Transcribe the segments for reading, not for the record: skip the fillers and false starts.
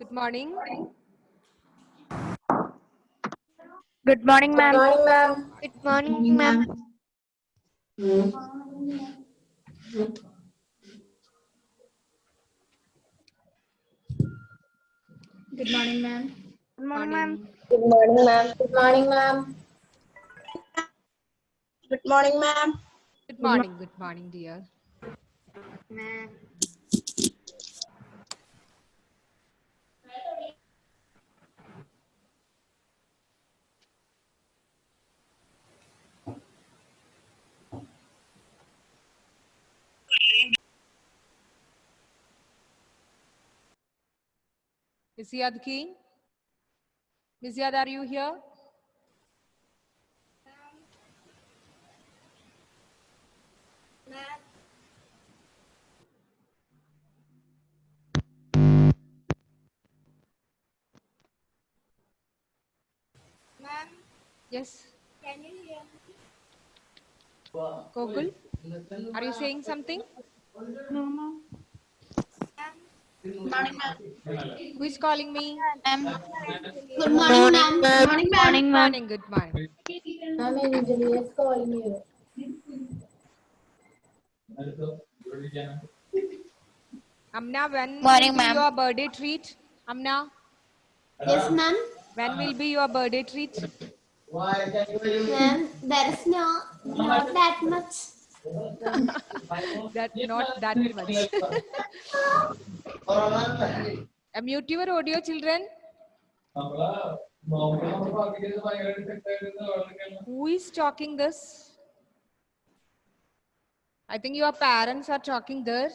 Good morning. Good morning, Good ma'am. morning, ma'am. Good morning, ma'am. Good morning, ma'am. Good morning, ma'am. Morning. Good morning, ma'am. Good morning, ma'am. Good morning, ma'am. Good morning. Good morning, dear. Ma'am. Miss Yadki? Miss Yad, are you here? Ma'am, Yes. can you hear me? Gogul? Are you saying something? No, ma'am. Good morning, ma'am. Who is calling me? Good morning, ma'am. Good morning, Good ma'am. morning, ma'am. Morning. Good morning. Ma'am, engineer is calling you. Amna, when will Morning, be ma'am. your birthday treat? Amna, Yes, ma'am. when will be your birthday treat? Ma'am, there is not that much. That not that much. Mute your audio, children. Who is talking this? I think your parents are talking there.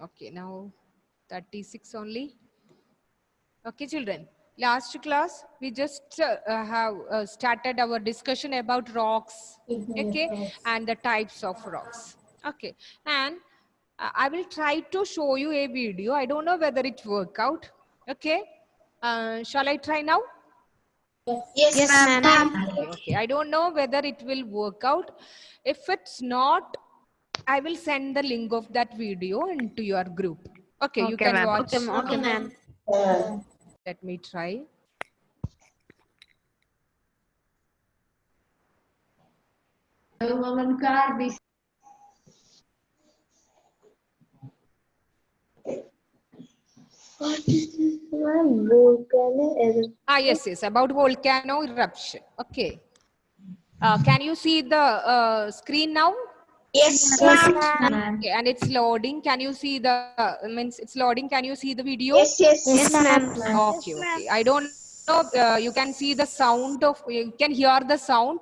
Okay, now 36 only. Okay, children. Last class, we just have started our discussion about rocks, okay, and the types of rocks. Okay, and I will try to show you a video. I don't know whether it work out. Okay, shall I try now? Yes, ma'am. Okay. I don't know whether it will work out. If it's not, I will send the link of that video into your group. Okay, you Okay, can ma'am. watch. Okay, ma'am. Let me try. Yes, about volcano eruption. Okay. Can you see the screen now? Yes, Yes, ma'am. ma'am. Okay, and it's loading. Can you see the means it's loading? Can you see the video? Yes, yes. Yes, ma'am. Okay, okay. I don't know. You can see the sound of. You can hear the sound.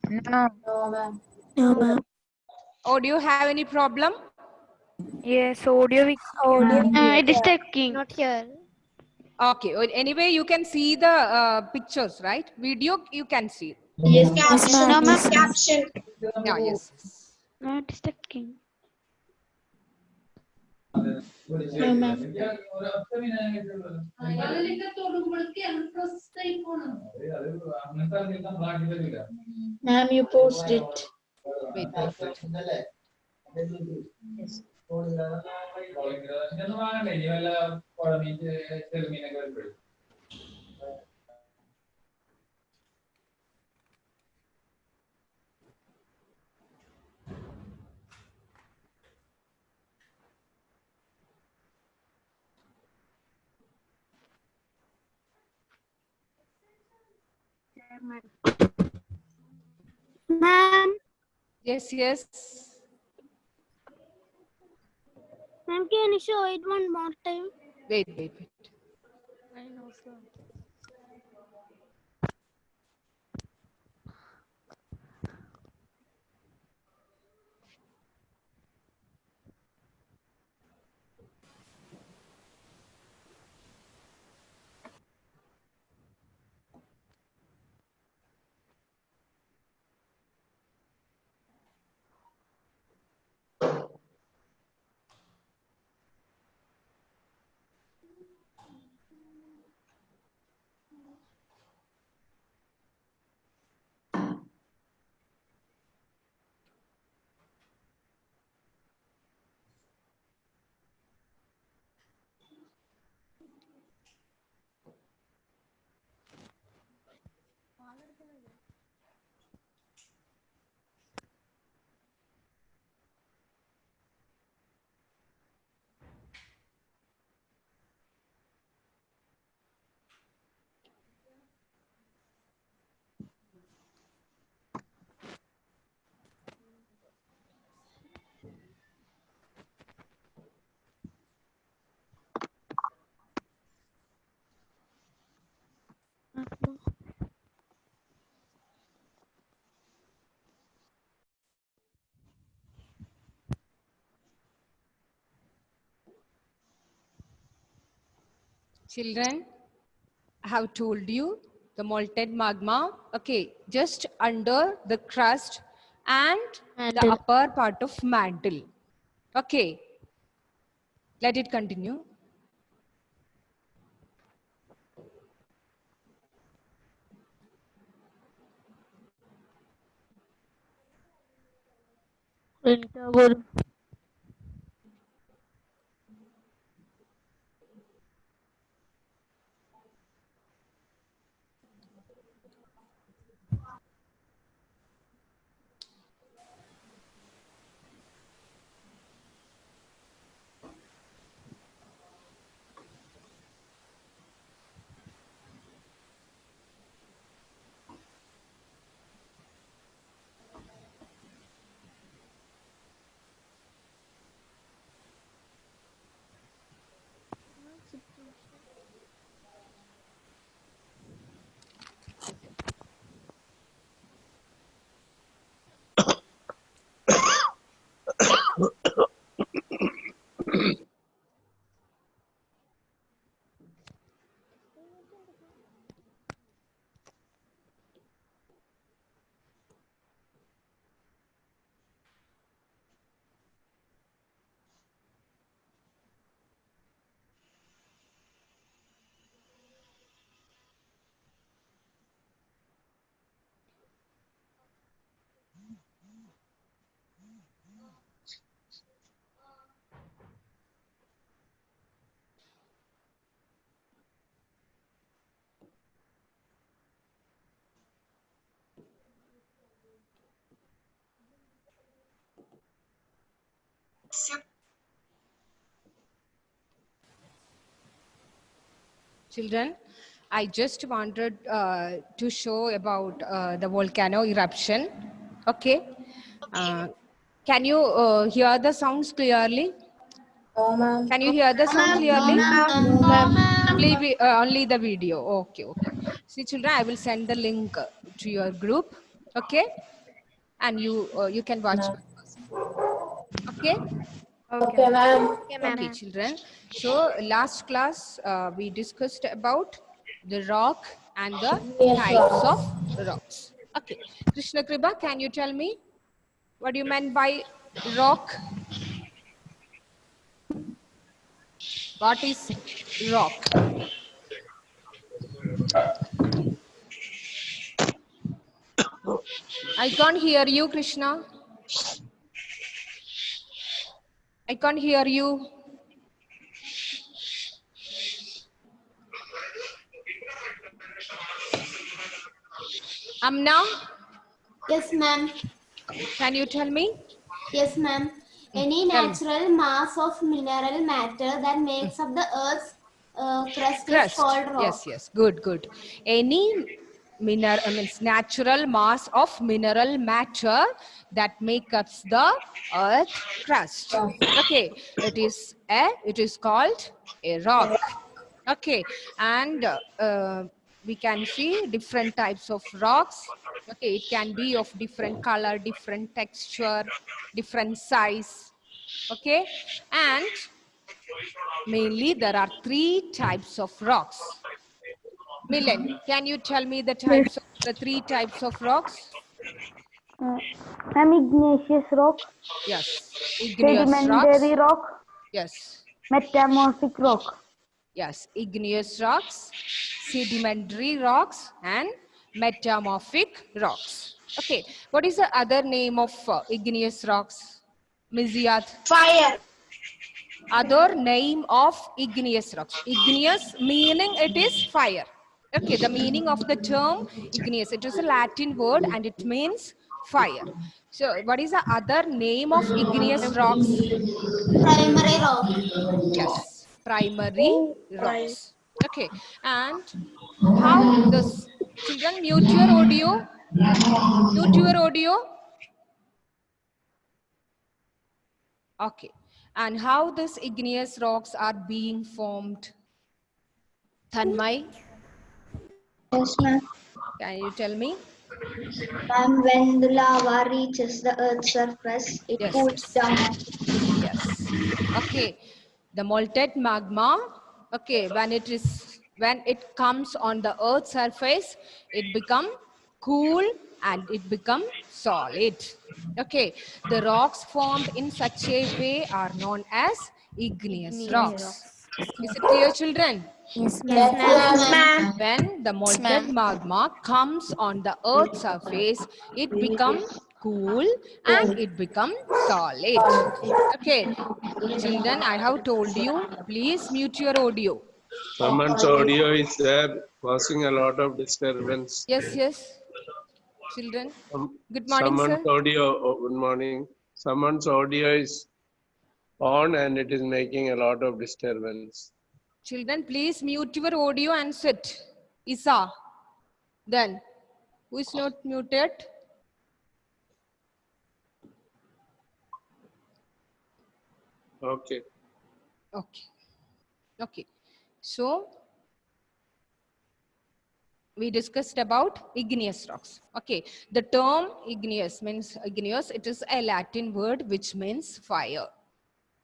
No. No, ma'am. No, ma'am. Or do you have any problem? Yes, audio. It is taking. Not here. Okay. Anyway, you can see the pictures, right? Video you can see. Yes, Yes, ma'am. No, ma'am. Caption. Yeah. Yes. Yes. No, it is taking. no, ma'am. Ma'am, you post it. Wait. Wait. Wait. Yes. Ma'am, Yes. Yes. ma'am, can you show it one more time? Wait. Wait. Wait. I know, sir. Children, I have told you the molten magma, okay, just under the crust and the Mantle. upper part of mantle. Okay, let it continue. Interval. Children, I just wanted to show about the volcano eruption. Okay. Can you hear the sounds clearly? No, ma'am. Can you hear the sound clearly? No, ma'am. Only the video. Okay, okay. See, children, I will send the link to your group. Okay, and you can watch. Okay. Okay, ma'am. Okay, children. So last class we discussed about the rock and the Yes, types ma'am. of rocks. Okay, Krishna Kriba, can you tell me what you meant by rock? What is rock? I can't hear you, Krishna. I can't hear you. Amna, Yes, ma'am. can you tell me? Yes, ma'am. Any Tell me. natural mass of mineral matter that makes up the Earth's crust is Crust. called rock. Yes, yes. Good, good. Any means natural mass of mineral matter that makes up the earth crust. Okay, it is called a rock. Okay, and we can see different types of rocks. Okay, it can be of different color, different texture, different size. Okay, and mainly there are 3 types of rocks. Milan, can you tell me the types of the 3 types of rocks? Igneous rock, Yes, igneous sedimentary rocks. rock, Yes, metamorphic rock. yes, igneous rocks, sedimentary rocks, and metamorphic rocks. Okay, what is the other name of igneous rocks? Miziat? Fire. Other name of igneous rocks. Igneous meaning it is fire. Okay, the meaning of the term igneous, it is a Latin word and it means fire. So what is the other name of igneous rocks? Primary rock. Yes, primary rocks. Okay, and how this, children, mute your audio. Mute your audio. Okay, and how these igneous rocks are being formed? Tanmay, Yes, ma'am. can you tell me? Ma'am, when the lava reaches the Earth's surface, it Yes, cools yes. down. Yes. Okay. The molten magma Okay, when it comes on the earth's surface, it become cool and it become solid. Okay, the rocks formed in such a way are known as igneous rocks. Is it clear, children? Yes, Yes, ma'am. When the molten magma comes on the earth's surface, it become cool and it become solid. Okay, children, I have told you, please mute your audio. Someone's audio is there, causing a lot of disturbance. Yes, yes, children. Good morning, Someone's sir. audio, good morning. Someone's audio is on and it is making a lot of disturbance. Children, please mute your audio and sit. Isa. Then, who is not muted? Okay. Okay. Okay. So, we discussed about igneous rocks. Okay. The term igneous means igneous. It is a Latin word which means fire.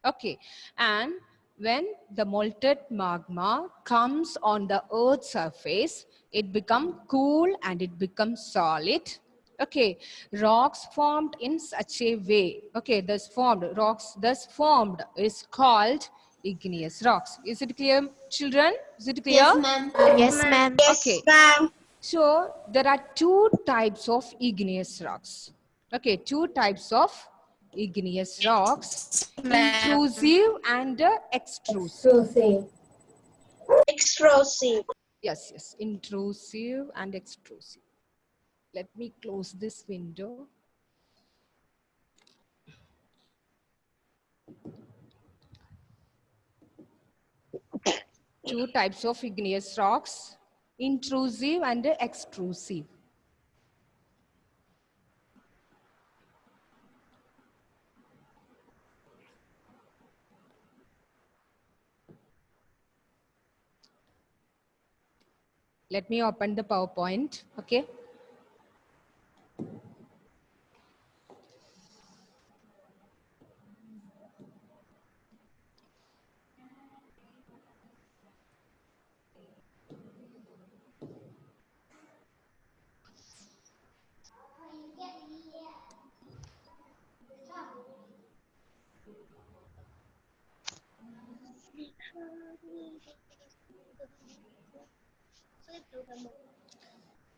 Okay. And when the molten magma comes on the earth's surface, it becomes cool and it becomes solid. Okay, rocks formed in such a way. Okay, rocks thus formed is called igneous rocks. Is it clear, children? Is it clear? Yes, ma'am. yes, ma'am. Okay. So there are two types of igneous rocks. Okay, two types of igneous rocks, intrusive and extrusive. Extrusive. Yes, yes, intrusive and extrusive. Let me close this window. Two types of igneous rocks, intrusive and extrusive. Let me open the PowerPoint, okay?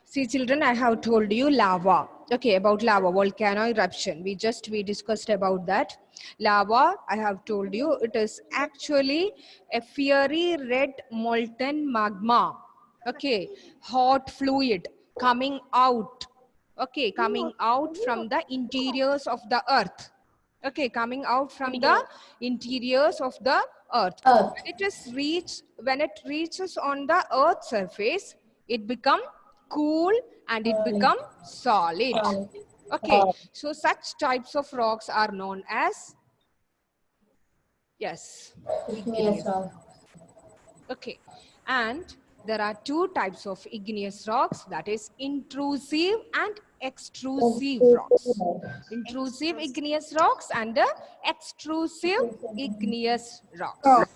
See, children, I have told you lava. Okay, about lava, volcano eruption. We discussed about that. Lava, I have told you, it is actually a fiery red molten magma. Okay, hot fluid coming out. Okay, coming out from the interiors of the earth. Okay, coming out from the interiors of the earth. When it reaches on the earth's surface, it become cool and it become solid. Okay, so such types of rocks are known as, yes, igneous. Okay, and there are two types of igneous rocks, that is intrusive and extrusive rocks. Intrusive igneous rocks and extrusive igneous rocks.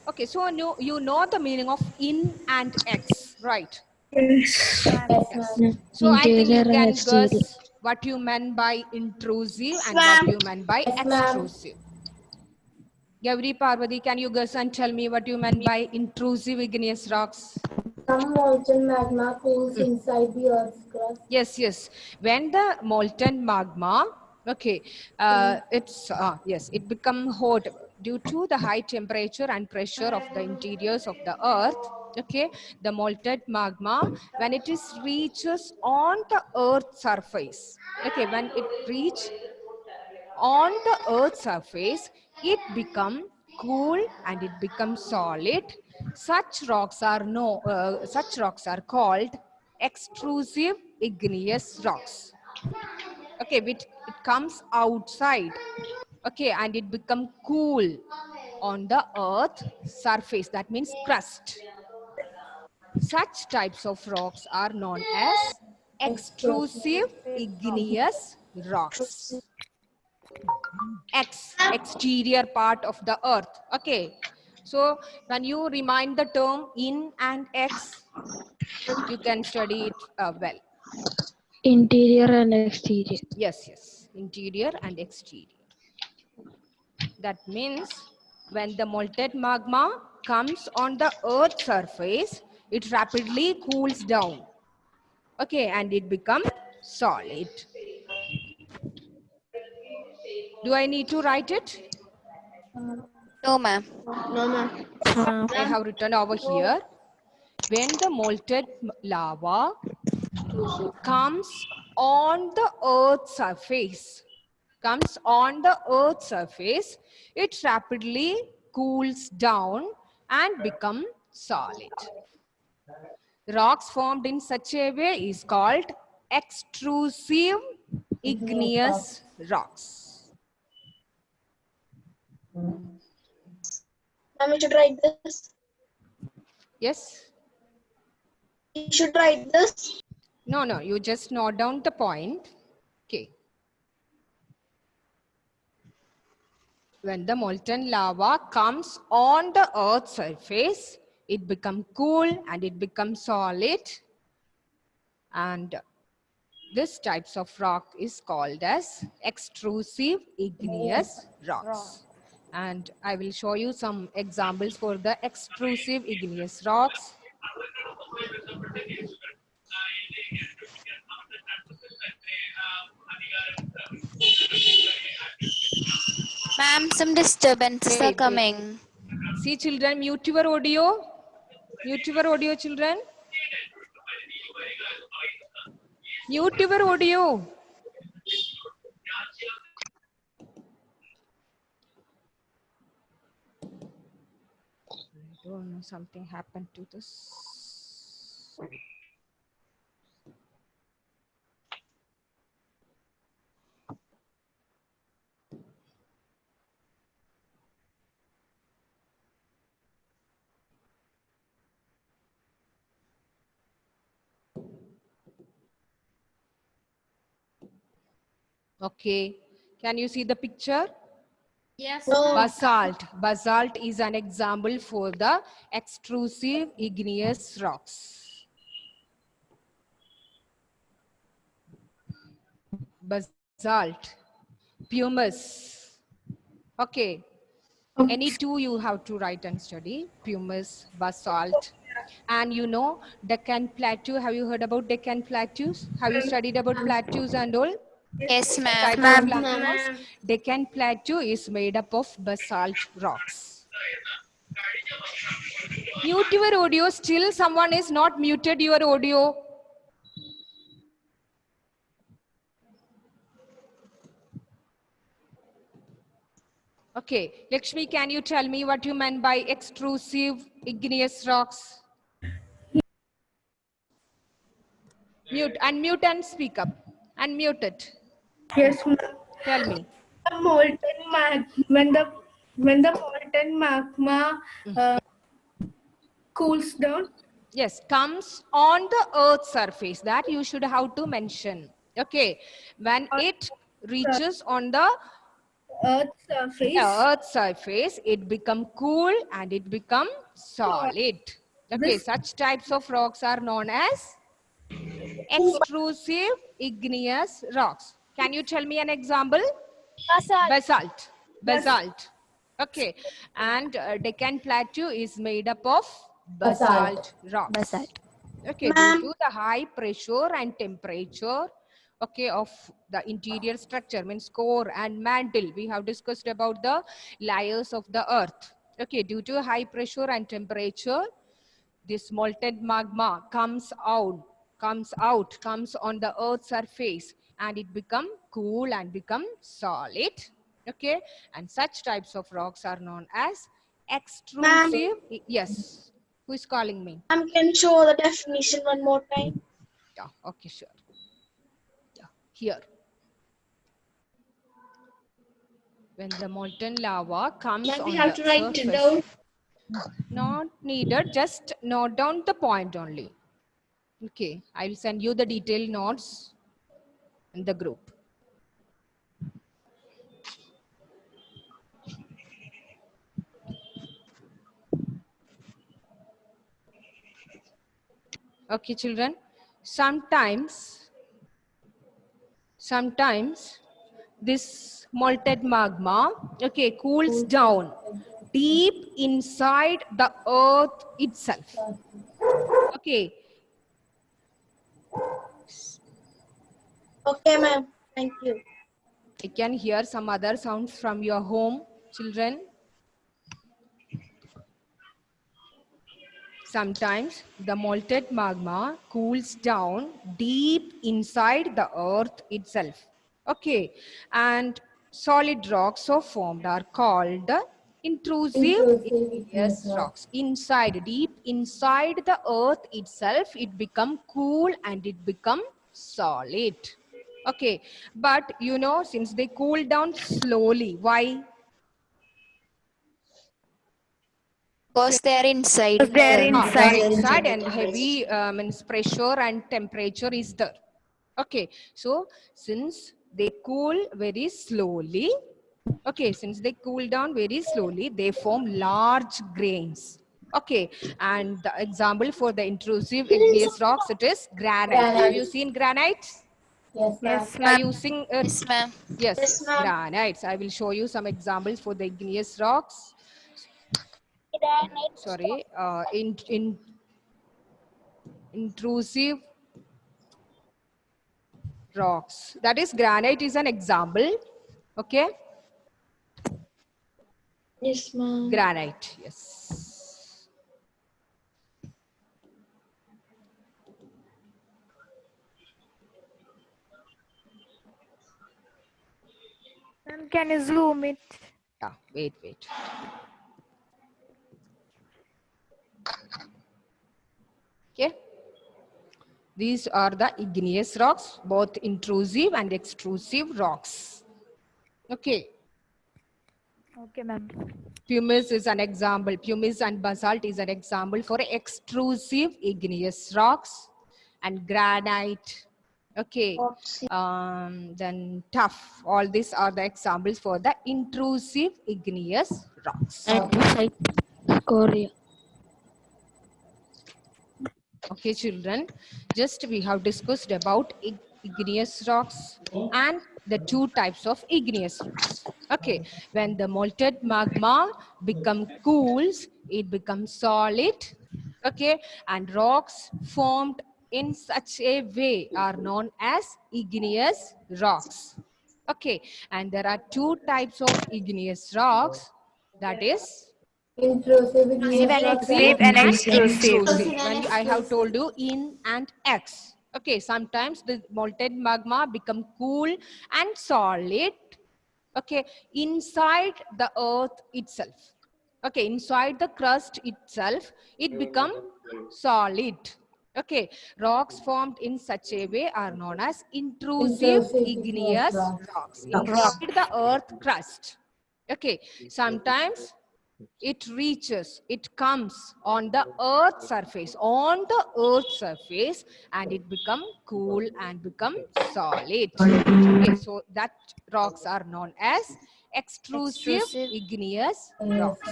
Okay, so you know the meaning of in and ex, right? Yes. Yes. So I think you can guess what you meant by intrusive and what you meant by extrusive. Gauri Parvati, can you guess and tell me what you meant by intrusive igneous rocks? Some molten magma cools inside the Earth's crust. Yes, yes. When the molten magma, okay, it become hot due to the high temperature and pressure of the interiors of the earth. Okay, the molten magma, when it reaches on the earth's surface, okay, when it reach on the earth's surface, it become cool and it becomes solid. Such rocks are called extrusive igneous rocks. Okay, it comes outside, okay, and it become cool on the earth surface, that means crust. Such types of rocks are known as extrusive igneous rocks. Exterior part of the earth. Okay, So when you remind the term in and ex, you can study it well. Interior and exterior. Yes, yes, interior and exterior. That means when the molten magma comes on the earth's surface, it rapidly cools down. Okay, and it becomes solid. Do I need to write it? No, ma'am. No, ma'am. I have written over here. When the molten lava comes on the earth's surface, it rapidly cools down and becomes solid. Rocks formed in such a way is called extrusive igneous rocks. Ma'am, you should write this. Yes? You should write this. No, no, you just note down the point. Okay. When the molten lava comes on the earth's surface, it becomes cool and it becomes solid. And this types of rock is called as extrusive igneous rocks. And I will show you some examples for the extrusive igneous rocks. Ma'am, some disturbances are Wait, wait. coming. See children, mute your audio. Mute your audio, children. Mute your audio. I don't know, something happened to this. Okay, can you see the picture? Yes, No. Basalt. Basalt is an example for the extrusive igneous rocks. Basalt. Pumice. Okay. Any two you have to write and study. Pumice, basalt. And you know, Deccan Plateau. Have you heard about Deccan Plateaus? Have you studied about plateaus and all? Yes, Type ma'am. of plateaus? Deccan Plateau is made up of basalt rocks. Mute your audio. Still someone is not muted your audio. Okay, Lakshmi, can you tell me what you meant by extrusive igneous rocks? Mute, unmute and speak up. Unmute it. Yes, ma'am. Tell me. When the molten magma cools down. Yes, comes on the earth's surface. That you should have to mention. Okay, when it reaches on the earth's surface, it become cool and it become solid. Okay, such types of rocks are known as extrusive igneous rocks. Can you tell me an example? Basalt. Basalt. Okay, and Deccan Plateau is made up of basalt rocks. Basalt. Okay, due to the high pressure and temperature, okay, of the interior structure, means core and mantle. We have discussed about the layers of the earth. Okay, due to high pressure and temperature, this molten magma comes on the earth's surface and it become cool and become solid. Okay, and such types of rocks are known as extrusive. Yes, who is calling me? Ma'am, can you show the definition one more time? Yeah, okay, sure. Yeah, here. When the molten lava comes Ma'am, we on have the to write it surface, down. not needed, just note down the point only. Okay, I will send you the detailed notes in the group. Okay, children. Sometimes this molten magma, okay, cools down deep inside the earth itself. Okay. Okay, ma'am. Thank you. I can hear some other sounds from your home, children. Sometimes the molten magma cools down deep inside the earth itself. Okay, and solid rocks so formed are called intrusive igneous rocks. Inside, deep inside the earth itself, it become cool and it become solid. Okay, but you know, since they cool down slowly, why? Because they are inside. They are inside and heavy means pressure and temperature is there. Okay, so since they cool very slowly, okay, since they cool down very slowly, they form large grains. Okay, and the example for the intrusive igneous rocks, it is granite. Have you seen granite? Yes, They are using Yes, ma'am. yes, Yes, ma'am. granites. I will show you some examples for the igneous rocks. Sorry, intrusive rocks. That is granite is an example. Okay, Yes, ma'am. granite. Yes. Ma'am, can you zoom it? Yeah. Wait. Okay. These are the igneous rocks, both intrusive and extrusive rocks. Okay. Okay, ma'am. Pumice is an example. Pumice and basalt is an example for extrusive igneous rocks, and granite. Okay. Then tuff. All these are the examples for the intrusive igneous rocks. Andesite, scoria. Okay, children. Just we have discussed about igneous rocks and the two types of igneous rocks. Okay, when the molten magma cools, it becomes solid. Okay, and rocks formed in such a way are known as igneous rocks. Okay, and there are two types of igneous rocks. That is Intrusive and extrusive. when I have told you in and X. Okay, sometimes the molten magma become cool and solid. Okay, inside the earth itself. Okay, inside the crust itself, it become solid. Okay, rocks formed in such a way are known as intrusive igneous rocks inside the earth crust. Okay, sometimes it comes on the earth surface, and it become cool and become solid. Okay, so that rocks are known as extrusive igneous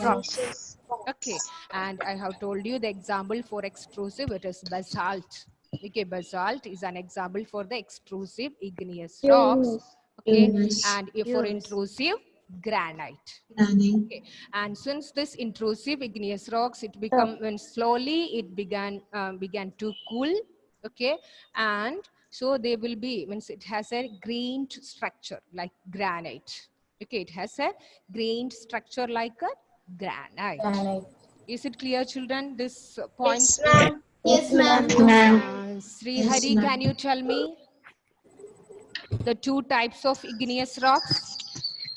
rocks. Okay, and I have told you the example for extrusive, it is basalt. Okay, basalt is an example for the extrusive igneous rocks. Okay, and for intrusive, granite. Okay, and since this intrusive igneous rocks, it become when slowly it began to cool. Okay, and so they will be means it has a grained structure like granite. Okay, it has a grained structure like a granite. Is it clear, children? This point. Yes, ma'am. Yes, ma'am. Sri Hari, can you tell me the two types of igneous rocks?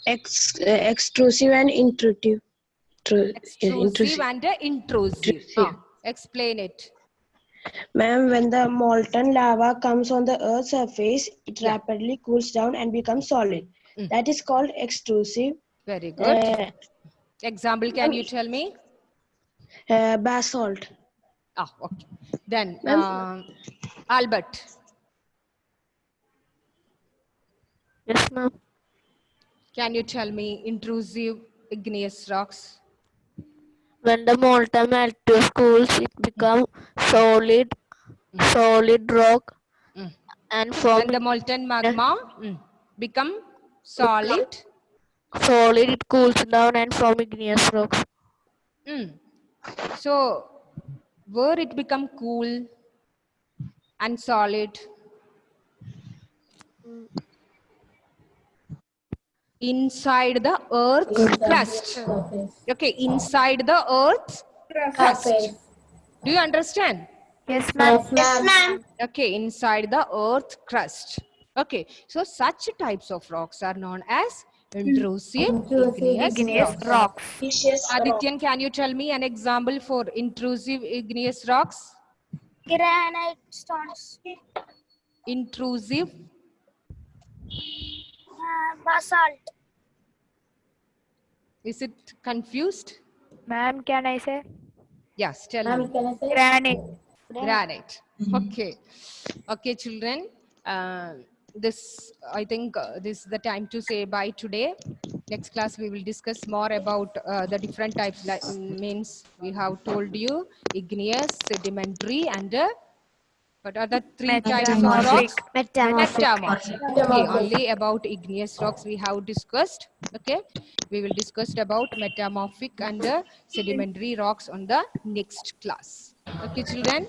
Extrusive and intrusive. Extrusive and intrusive. Explain it. Ma'am, when the molten lava comes on the Earth's surface, it rapidly cools down and becomes solid. That is called extrusive. Very good. Example, can you tell me? Basalt. Okay. Then, Albert. Yes, ma'am. Can you tell me intrusive igneous rocks? When the molten matter cools, it becomes solid solid rock, Mm. and When from the molten magma become solid. solid, it cools down and from igneous rocks. So where it become cool and solid? Inside the earth's crust. Okay, inside the earth's crust. Do you understand? Yes, ma'am. Yes, ma'am. Okay, inside the earth crust. Okay, so such types of rocks are known as intrusive igneous rocks. Precious rock. Adityan, can you tell me an example for intrusive igneous rocks? Granite stones. Intrusive. Basalt. Is it confused? Ma'am, can I say? Yes, tell me. Granite. Granite. Okay. Okay, children. This, I think, this is the time to say bye today. Next class, we will discuss more about the different types. Like, means we have told you igneous, sedimentary, and what are the three types of rocks? Metamorphic. Okay, only about igneous rocks we have discussed. Okay, we will discuss about metamorphic and sedimentary rocks on the next class. Okay, children.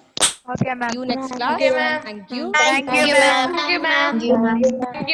Okay, ma'am. See you next class. Thank you. Thank you, ma'am. Thank you, ma'am.